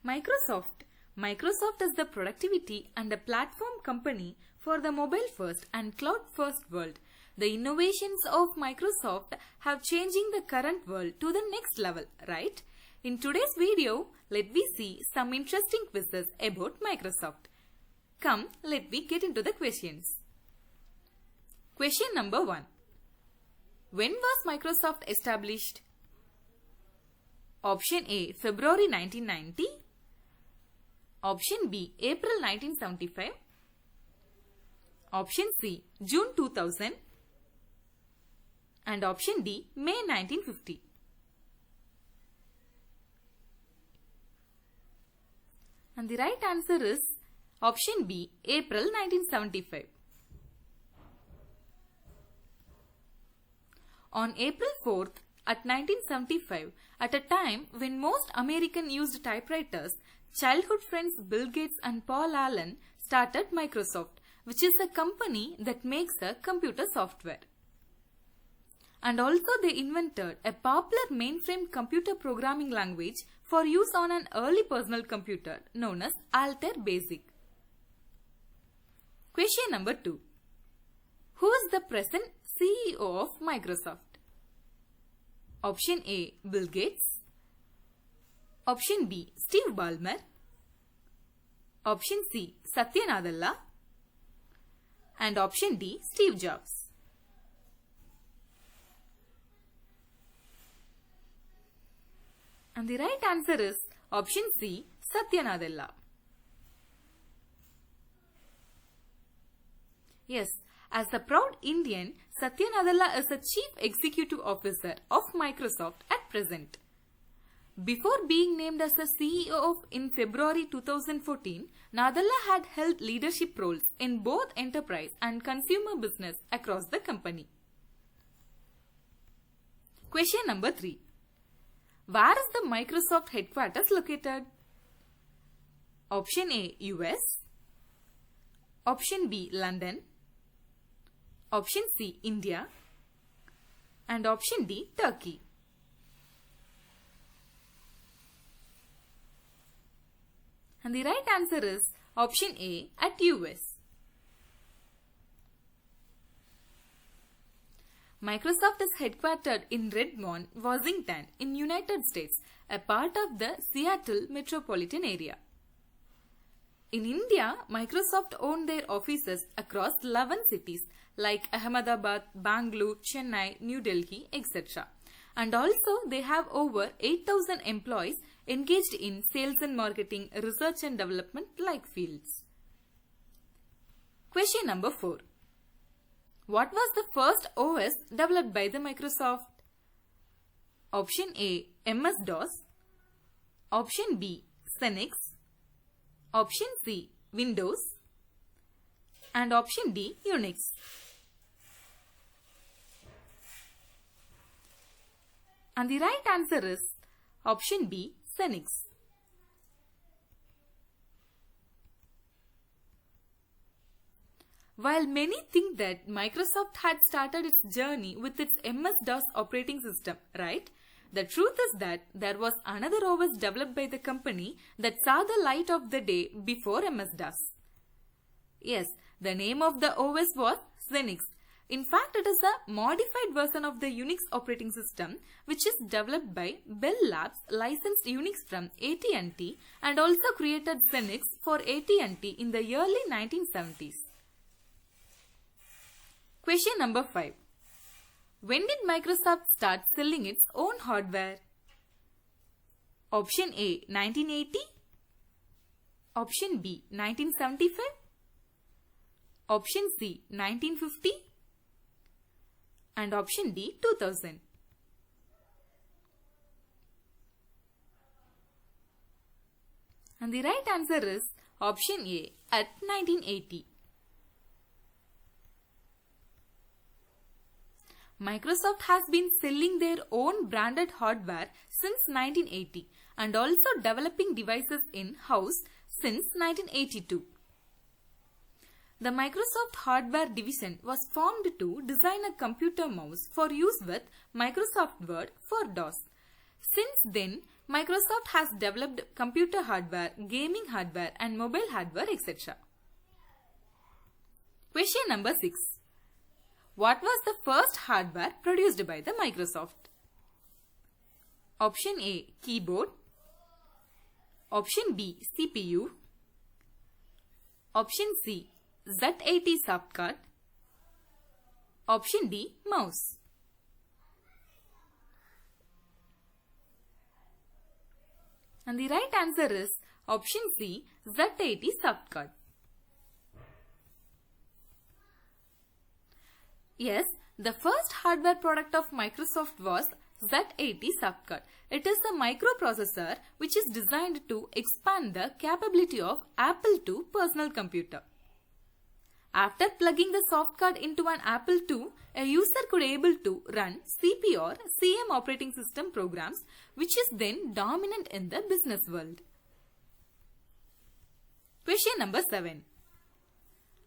Microsoft. Microsoft is the productivity and a platform company for the mobile first and cloud first world. The innovations of Microsoft have changing the current world to the next level, right? In today's video, let me see some interesting quizzes about Microsoft. Come, let me get into the questions. Question number 1. When was Microsoft established? Option A, February 1990. Option B, April 1975. Option C, June 2000. And option D, May 1950. And the right answer is option B, April 1975. On April 4th, at 1975, at a time when most Americans used typewriters, childhood friends Bill Gates and Paul Allen started Microsoft, which is the company that makes the computer software. And also they invented a popular mainframe computer programming language for use on an early personal computer known as Altair Basic. Question number 2. Who is the present CEO of Microsoft? Option A, Bill Gates. Option B, Steve Ballmer. Option C, Satya Nadella. And option D, Steve Jobs. And the right answer is option C, Satya Nadella. Yes, as a proud Indian, Satya Nadella is the Chief Executive Officer of Microsoft at present. Before being named as the CEO in February 2014, Nadella had held leadership roles in both enterprise and consumer business across the company. Question number 3. Where is the Microsoft headquarters located? Option A, US. Option B, London. Option C, India. And option D, Turkey. And the right answer is option A, at US. Microsoft is headquartered in Redmond, Washington, in United States, a part of the Seattle metropolitan area. In India, Microsoft owned their offices across 11 cities like Ahmedabad, Bangalore, Chennai, New Delhi, etc. And also they have over 8,000 employees engaged in sales and marketing, research and development like fields. Question number 4. What was the first OS developed by the Microsoft? Option A, MS-DOS. Option B, Xenix. Option C, Windows. And option D, Unix. And the right answer is option B, Xenix. While many think that Microsoft had started its journey with its MS-DOS operating system, right? The truth is that there was another OS developed by the company that saw the light of the day before MS-DOS. Yes, the name of the OS was Xenix. In fact, it is a modified version of the Unix operating system which is developed by Bell Labs, licensed Unix from AT&T and also created Xenix for AT&T in the early 1970s. Question number 5. When did Microsoft start selling its own hardware? Option A, 1980. Option B, 1975. Option C, 1950. And option D, 2000. And the right answer is option A, at 1980. Microsoft has been selling their own branded hardware since 1980 and also developing devices in-house since 1982. The Microsoft Hardware Division was formed to design a computer mouse for use with Microsoft Word for DOS. Since then, Microsoft has developed computer hardware, gaming hardware and mobile hardware, etc. Question number 6. What was the first hardware produced by the Microsoft? Option A, keyboard. Option B, CPU. Option C, Z80 soft card. Option D, mouse. And the right answer is option C, Z80 soft card. Yes, the first hardware product of Microsoft was Z80 soft card. It is a microprocessor which is designed to expand the capability of Apple II personal computer. After plugging the soft card into an Apple II, a user could able to run CP or CM operating system programs, which is then dominant in the business world. Question number 7.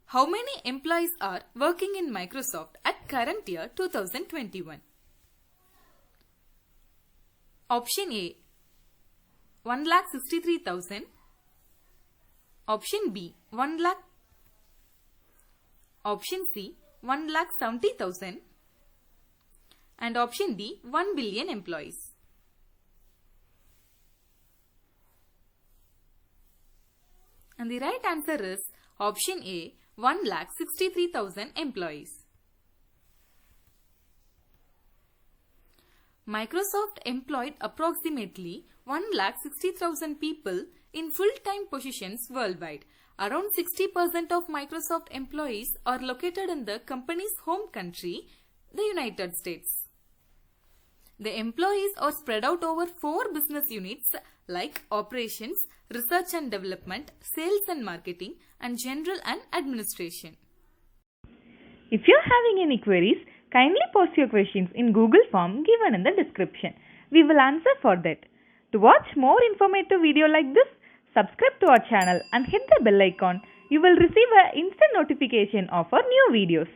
How many employees are working in Microsoft at current year 2021? Option A, 1,63,000. Option B, 1 lakh. Option C, 1,70,000. And option D, 1 billion employees. And the right answer is option A, 1,63,000 employees. Microsoft employed approximately 1,60,000 people in full-time positions worldwide. Around 60% of Microsoft employees are located in the company's home country, the United States. The employees are spread out over 4 business units like operations, research and development, sales and marketing, and general and administration. If you are having any queries, kindly post your questions in Google form given in the description. We will answer for that. To watch more informative video like this, subscribe to our channel and hit the bell icon. You will receive an instant notification of our new videos.